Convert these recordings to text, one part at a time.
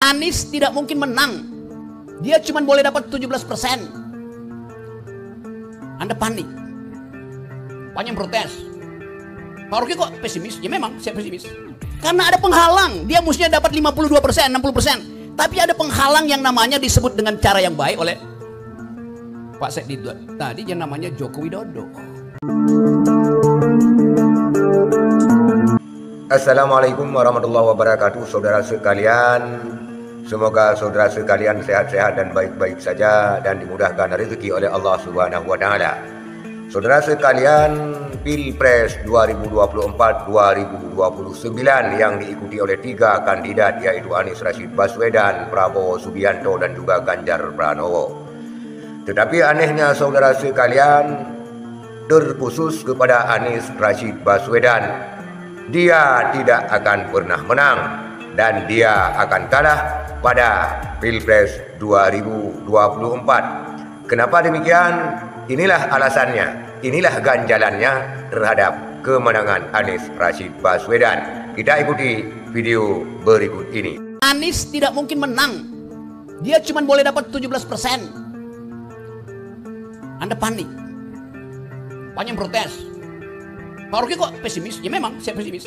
Anies tidak mungkin menang. Dia cuma boleh dapat 17%. Anda panik. Banyak protes. Pak Rocky kok pesimis? Ya memang saya pesimis. Karena ada penghalang. Dia mestinya dapat 52%, 60%. Tapi ada penghalang yang namanya disebut dengan cara yang baik oleh Pak Sekdi tadi, yang namanya Joko Widodo. Assalamualaikum warahmatullahi wabarakatuh, saudara sekalian. Semoga saudara sekalian sehat-sehat dan baik-baik saja dan dimudahkan rezeki oleh Allah Subhanahu wa taala. Saudara sekalian, Pilpres 2024-2029 yang diikuti oleh 3 kandidat, yaitu Anies Rashid Baswedan, Prabowo Subianto, dan juga Ganjar Pranowo. Tetapi anehnya saudara sekalian, terkhusus kepada Anies Rashid Baswedan, dia tidak akan pernah menang dan dia akan kalah pada Pilpres 2024. Kenapa demikian? Inilah alasannya, inilah ganjalannya terhadap kemenangan Anies Rashid Baswedan. Kita ikuti video berikut ini. Anies tidak mungkin menang. Dia cuma boleh dapat 17%. Anda panik. Banyak protes. Pak Rocky kok pesimis? Ya memang saya pesimis.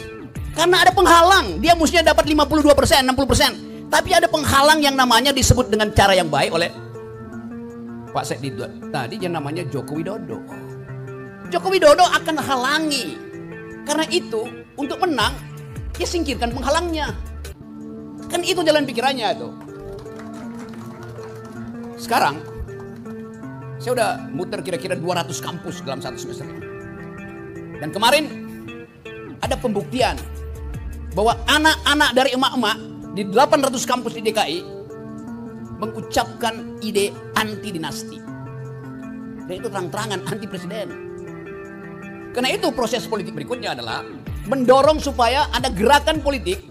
Karena ada penghalang. Dia mestinya dapat 52%, 60%. Tapi ada penghalang yang namanya disebut dengan cara yang baik oleh Pak Sekdi tadi, yang namanya Joko Widodo. Joko Widodo akan halangi. Karena itu, untuk menang, dia singkirkan penghalangnya. Kan itu jalan pikirannya itu. Sekarang, saya udah muter kira-kira 200 kampus dalam satu semester ini. Dan kemarin, ada pembuktian bahwa anak-anak dari emak-emak di 800 kampus di DKI mengucapkan ide anti dinasti. Dan itu terang-terangan anti presiden. Karena itu proses politik berikutnya adalah mendorong supaya ada gerakan politik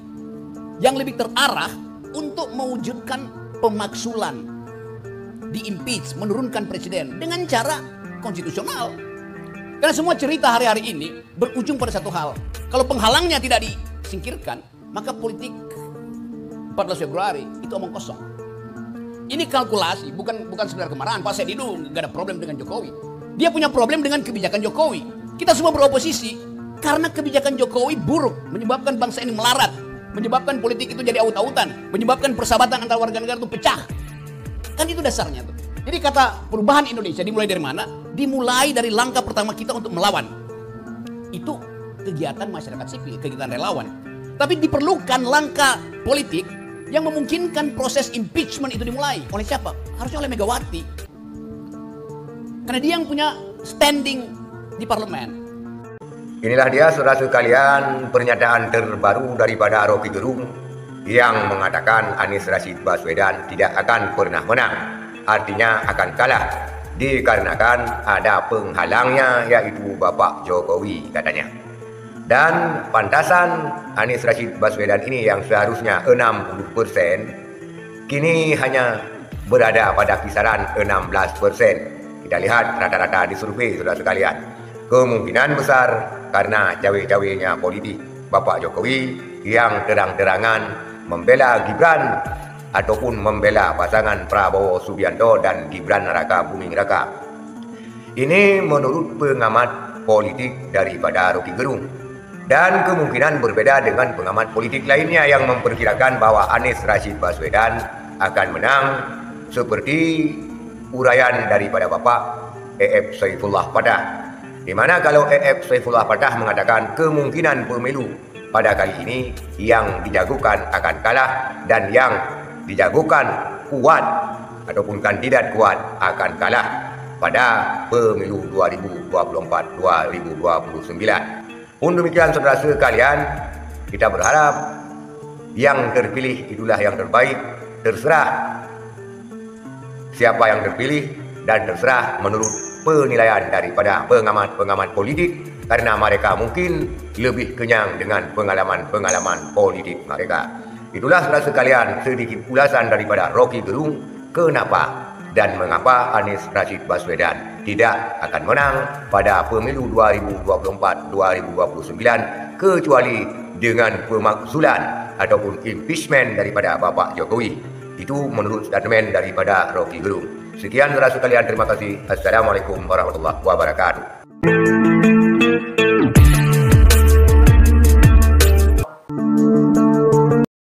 yang lebih terarah untuk mewujudkan pemaksulan, di-impeach, menurunkan presiden dengan cara konstitusional. Karena semua cerita hari-hari ini berujung pada satu hal. Kalau penghalangnya tidak disingkirkan, maka politik 14 Februari itu omong kosong. Ini kalkulasi, bukan sekedar kemarahan. Pak Sekdi itu gak ada problem dengan Jokowi. Dia punya problem dengan kebijakan Jokowi. Kita semua beroposisi karena kebijakan Jokowi buruk, menyebabkan bangsa ini melarat, menyebabkan politik itu jadi aut-autan, menyebabkan persahabatan antar warga negara itu pecah. Kan itu dasarnya tuh. Jadi kata perubahan Indonesia dimulai dari mana? Dimulai dari langkah pertama kita untuk melawan. Itu kegiatan masyarakat sipil, kegiatan relawan. Tapi diperlukan langkah politik yang memungkinkan proses impeachment itu dimulai. Oleh siapa? Harusnya oleh Megawati. Karena dia yang punya standing di parlemen. Inilah dia saudara sekalian pernyataan terbaru daripada Rocky Gerung yang mengatakan Anies Rashid Baswedan tidak akan pernah menang. Artinya akan kalah dikarenakan ada penghalangnya, yaitu Bapak Jokowi katanya. Dan pantasan Anies Rashid Baswedan ini yang seharusnya 60%, kini hanya berada pada kisaran 16%. Kita lihat rata-rata di survei saudara sekalian. Kemungkinan besar karena cawe-cawenya politik Bapak Jokowi yang terang-terangan membela Gibran ataupun membela pasangan Prabowo Subianto dan Gibran Raka Buming Raka. Ini menurut pengamat politik daripada Rocky Gerung. Dan kemungkinan berbeda dengan pengamat politik lainnya yang memperkirakan bahwa Anies Rashid Baswedan akan menang seperti uraian daripada Bapak E.F. Saifullah Patah. Di mana kalau E.F. Saifullah Patah mengatakan kemungkinan pemilu pada kali ini yang dijagokan akan kalah dan yang dijagokan kuat ataupun kandidat kuat akan kalah pada pemilu 2024-2029. Pun demikian saudara sekalian, kita berharap yang terpilih itulah yang terbaik. Terserah siapa yang terpilih dan terserah menurut penilaian daripada pengamat-pengamat politik, karena mereka mungkin lebih kenyang dengan pengalaman-pengalaman politik mereka. Itulah saudara sekalian sedikit ulasan daripada Rocky Gerung kenapa dan mengapa Anies Rashid Baswedan tidak akan menang pada pemilu 2024-2029 kecuali dengan pemakzulan ataupun impeachment daripada Bapak Jokowi. Itu menurut statement daripada Rocky Gerung. Sekian saudara sekalian, terima kasih. Assalamualaikum warahmatullahi wabarakatuh.